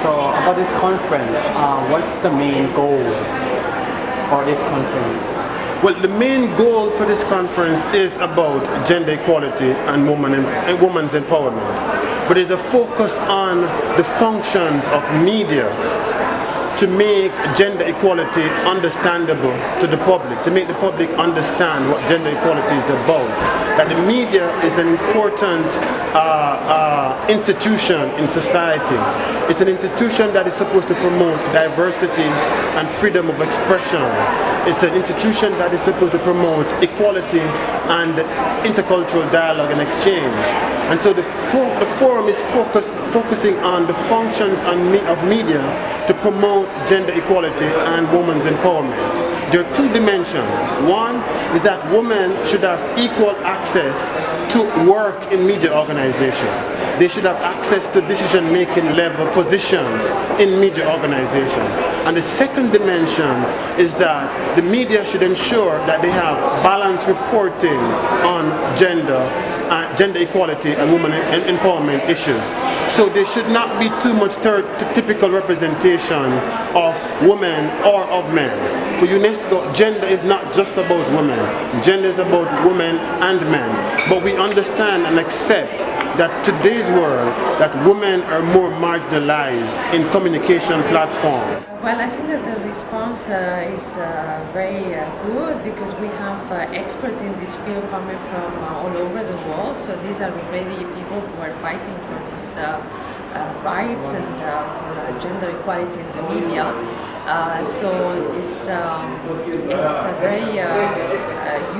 So about this conference, what's the main goal for this conference? Well, the main goal for this conference is about gender equality and women's empowerment. But there's a focus on the functions of media to make gender equality understandable to the public, to make the public understand what gender equality is about. That the media is an important institution in society. It's an institution that is supposed to promote diversity and freedom of expression. It's an institution that is supposed to promote equality and intercultural dialogue and exchange. And so the forum is focusing on the functions of media to promote gender equality and women's empowerment. There are two dimensions. One is that women should have equal access to work in media organization. They should have access to decision-making level positions in media organization. And the second dimension is that the media should ensure that they have balanced reporting on gender equality and women empowerment issues. So there should not be too much typical representation of women or of men. For UNESCO, gender is not just about women. Gender is about women and men. But we understand and accept that today's world, that women are more marginalized in communication platforms. Well, I think that the response is very good because we have experts in this field coming from all over the world. So these are already people who are fighting for these rights and for gender equality in the media. So it's very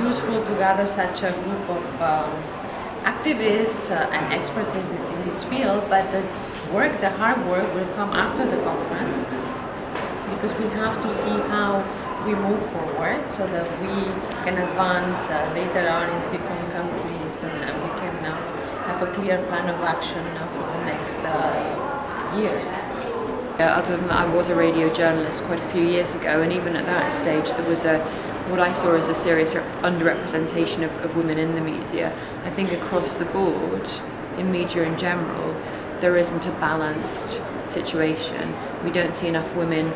useful to gather such a group of activists and experts in this field, but the hard work will come after the conference because we have to see how we move forward so that we can advance later on in different countries and we can have a clear plan of action for the next years. Other than that, I was a radio journalist quite a few years ago, and even at that stage there was what I saw as a serious underrepresentation of women in the media. I think across the board, in media in general, there isn't a balanced situation. We don't see enough women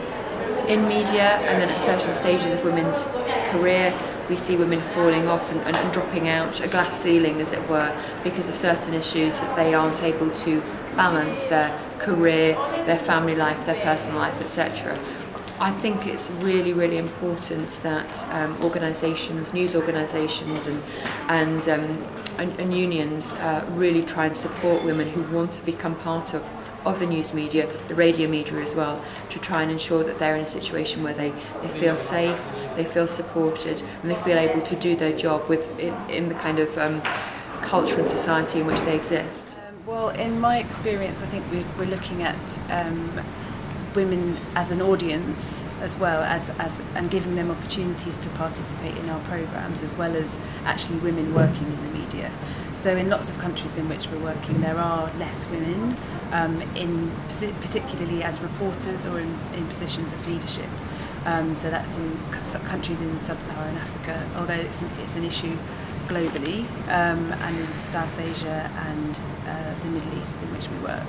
in media, and then at certain stages of women's career, we see women falling off and dropping out, a glass ceiling as it were, because of certain issues that they aren't able to balance their career, their family life, their personal life, etc. I think it's really, really important that organisations, news organisations and unions really try and support women who want to become part of the news media, the radio media as well, to try and ensure that they're in a situation where they feel safe, they feel supported, and they feel able to do their job in the kind of culture and society in which they exist. Well, in my experience, I think we're looking at women as an audience as well as and giving them opportunities to participate in our programs, as well as actually women working in the media. So in lots of countries in which we're working, there are less women particularly as reporters or in positions of leadership. So that's in countries in sub-Saharan Africa, although it's an issue globally, and in South Asia and the Middle East in which we work.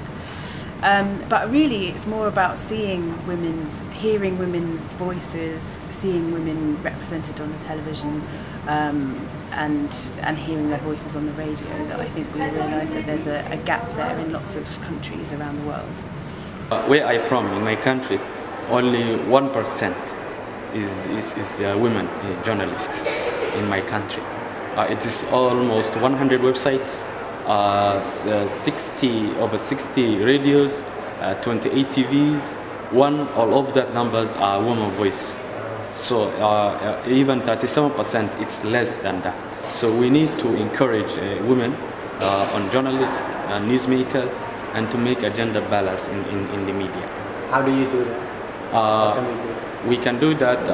But really it's more about hearing women's voices, seeing women represented on the television, and hearing their voices on the radio, that I think we realise that there's a gap there in lots of countries around the world. Where I'm from, in my country, only 1% is women journalists in my country. It is almost 100 websites, over 60 radios, 28 TVs. All of that numbers are women voice. So even 37%, it's less than that. So we need to encourage women on journalists, newsmakers, and to make a gender balance in the media. How do you do that? We can do that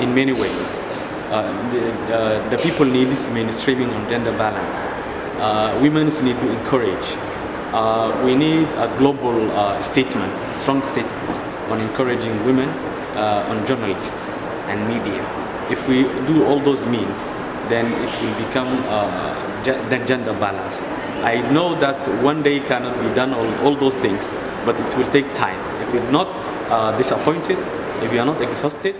in many ways. The people need this mainstreaming on gender balance. Women need to encourage. We need a global statement, a strong statement on encouraging women on journalists and media. If we do all those means, then it will become the gender balance. I know that one day cannot be done all those things, but it will take time. If you're not disappointed, if you are not exhausted,